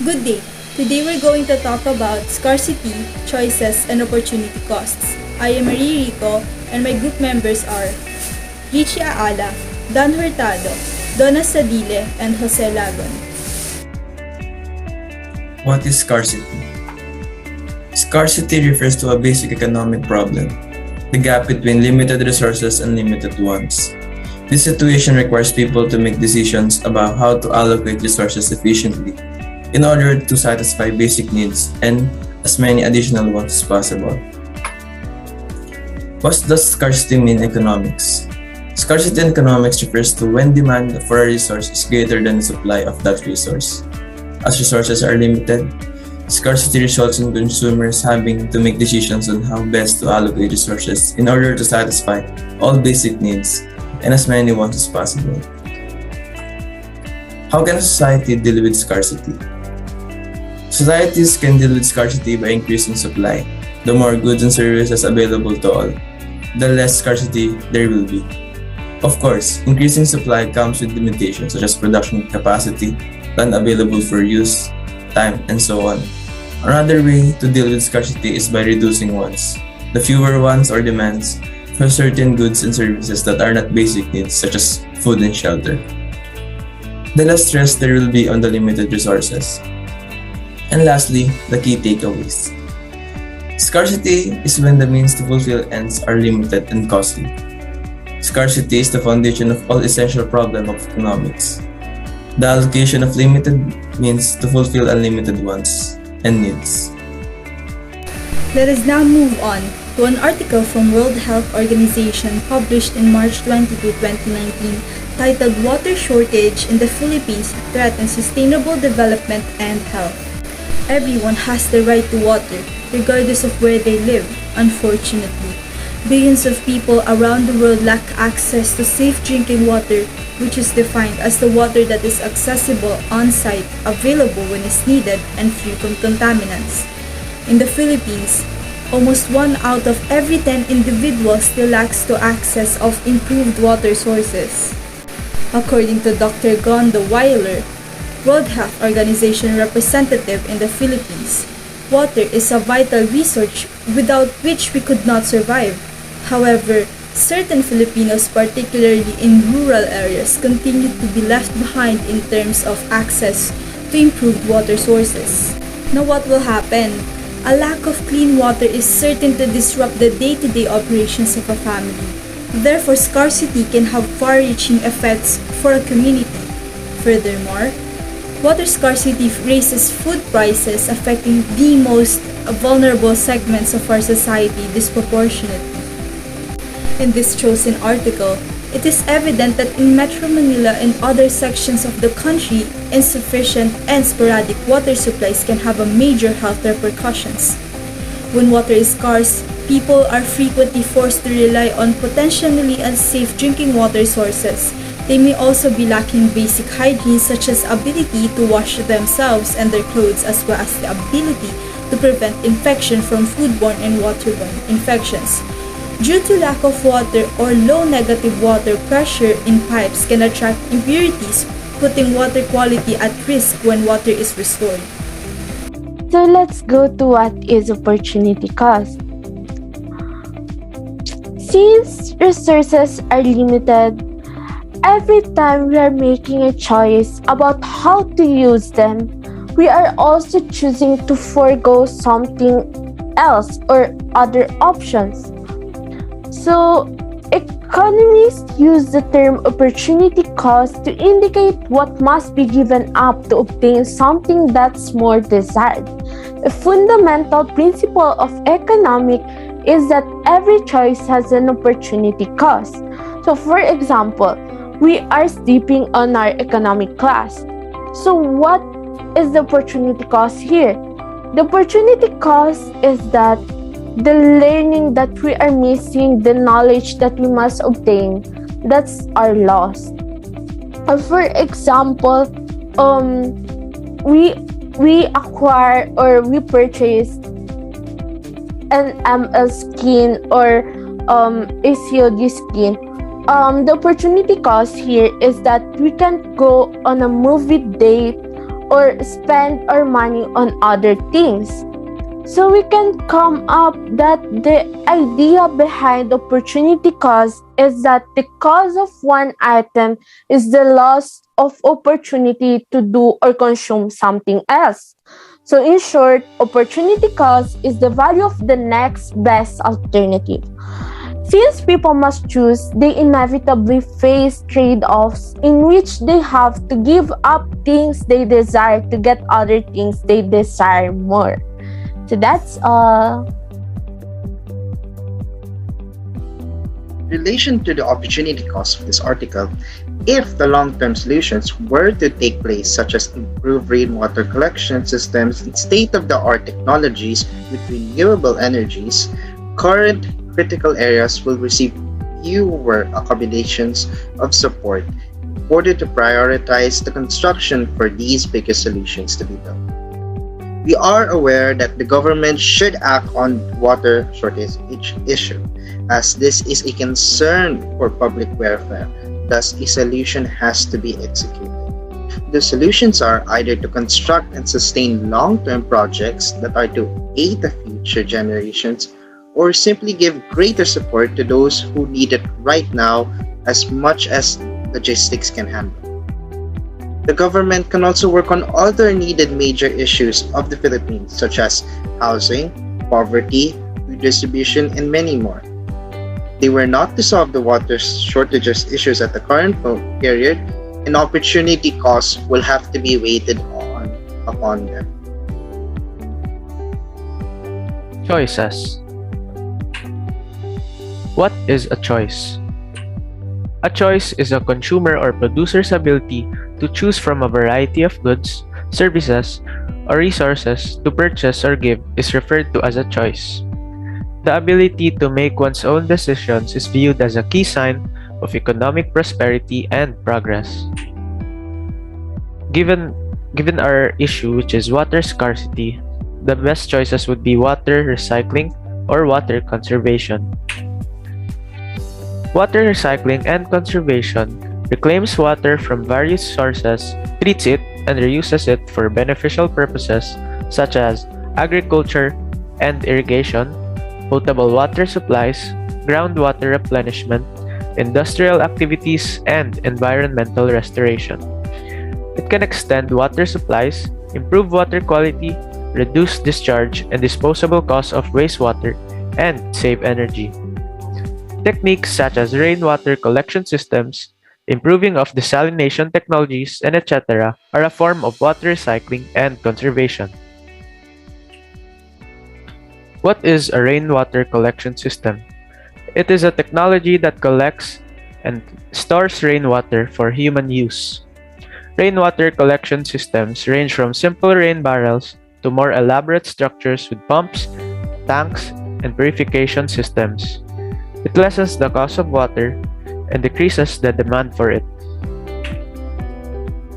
Good day. Today we're going to talk about scarcity, choices, and opportunity costs. I am Rico and my group members are Ricci Aala, Hurtado, Donna Sadile, and Jose Lagon. What is scarcity? Scarcity refers to a basic economic problem, the gap between limited resources and limited wants. This situation requires people to make decisions about how to allocate resources efficiently in order to satisfy basic needs and as many additional wants as possible. What does scarcity mean in economics? Scarcity in economics refers to when demand for a resource is greater than the supply of that resource. As resources are limited, scarcity results in consumers having to make decisions on how best to allocate resources in order to satisfy all basic needs and as many wants as possible. How can a society deal with scarcity? Societies can deal with scarcity by increasing supply. The more goods and services available to all, the less scarcity there will be. Of course, increasing supply comes with limitations such as production capacity, land available for use, time, and so on. Another way to deal with scarcity is by reducing wants. The fewer wants or demands for certain goods and services that are not basic needs such as food and shelter, the less stress there will be on the limited resources. And lastly, the key takeaways. Scarcity is when the means to fulfill ends are limited and costly. Scarcity is the foundation of all essential problems of economics. The allocation of limited means to fulfill unlimited wants and needs. Let us now move on to an article from World Health Organization published in March 22, 2019 titled Water Shortage in the Philippines Threatens Sustainable Development and Health. Everyone has the right to water, regardless of where they live, unfortunately. Billions of people around the world lack access to safe drinking water, which is defined as the water that is accessible on-site, available when it's needed, and free from contaminants. In the Philippines, almost 1 out of every 10 individuals still lacks to access of improved water sources. According to Dr. Gonda Weiler, World Health Organization representative in the Philippines, water is a vital resource without which we could not survive. However, certain Filipinos, particularly in rural areas, continue to be left behind in terms of access to improved water sources. Now what will happen? A lack of clean water is certain to disrupt the day-to-day operations of a family. Therefore, scarcity can have far-reaching effects for a community. Furthermore, water scarcity raises food prices, affecting the most vulnerable segments of our society disproportionately. In this chosen article, it is evident that in Metro Manila and other sections of the country, insufficient and sporadic water supplies can have a major health repercussions. When water is scarce, people are frequently forced to rely on potentially unsafe drinking water sources. They may also be lacking basic hygiene such as ability to wash themselves and their clothes, as well as the ability to prevent infection from foodborne and waterborne infections. Due to lack of water or low negative water pressure in pipes can attract impurities, putting water quality at risk when water is restored. So let's go to what is opportunity cost. Since resources are limited, every time we are making a choice about how to use them, we are also choosing to forego something else or other options. So, economists use the term opportunity cost to indicate what must be given up to obtain something that's more desired. A fundamental principle of economics is that every choice has an opportunity cost. So, for example, we are sleeping on our economic class. So what is the opportunity cost here? The opportunity cost is that the learning that we are missing, the knowledge that we must obtain, that's our loss. For example, we acquire or we purchase an ML skin or a COD skin. The opportunity cost here is that we can go on a movie date or spend our money on other things. So we can come up that the idea behind opportunity cost is that the cost of one item is the loss of opportunity to do or consume something else. So in short, opportunity cost is the value of the next best alternative. Since people must choose, they inevitably face trade-offs in which they have to give up things they desire to get other things they desire more. So that's all. In relation to the opportunity cost of this article, if the long-term solutions were to take place, such as improved rainwater collection systems and state-of-the-art technologies with renewable energies, current critical areas will receive fewer accommodations of support in order to prioritize the construction for these bigger solutions to be built. We are aware that the government should act on water shortage issue, as this is a concern for public welfare. Thus, a solution has to be executed. The solutions are either to construct and sustain long-term projects that are to aid the future generations, or simply give greater support to those who need it right now as much as logistics can handle. The government can also work on other needed major issues of the Philippines, such as housing, poverty, food distribution, and many more. They were not to solve the water shortages issues at the current period, and opportunity costs will have to be weighted upon them. Choices. What is a choice? A choice is a consumer or producer's ability to choose from a variety of goods, services, or resources to purchase or give is referred to as a choice. The ability to make one's own decisions is viewed as a key sign of economic prosperity and progress. Given our issue, which is water scarcity, the best choices would be water recycling or water conservation. Water recycling and conservation reclaims water from various sources, treats it, and reuses it for beneficial purposes such as agriculture and irrigation, potable water supplies, groundwater replenishment, industrial activities, and environmental restoration. It can extend water supplies, improve water quality, reduce discharge and disposable costs of wastewater, and save energy. Techniques such as rainwater collection systems, improving of desalination technologies, and etc. are a form of water recycling and conservation. What is a rainwater collection system? It is a technology that collects and stores rainwater for human use. Rainwater collection systems range from simple rain barrels to more elaborate structures with pumps, tanks, and purification systems. It lessens the cost of water and decreases the demand for it.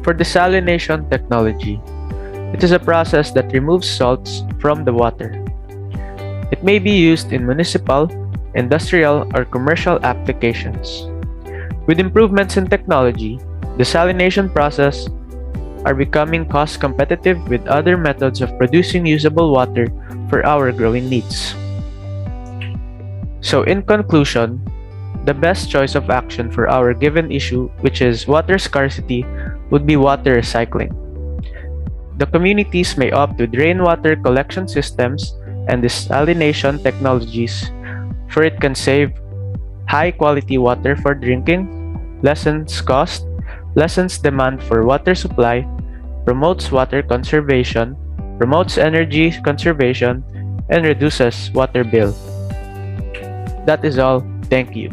For desalination technology, it is a process that removes salts from the water. It may be used in municipal, industrial, or commercial applications. With improvements in technology, desalination processes are becoming cost competitive with other methods of producing usable water for our growing needs. So in conclusion, the best choice of action for our given issue, which is water scarcity, would be water recycling. The communities may opt with rainwater collection systems and desalination technologies, for it can save high-quality water for drinking, lessens cost, lessens demand for water supply, promotes water conservation, promotes energy conservation, and reduces water bill. That is all. Thank you.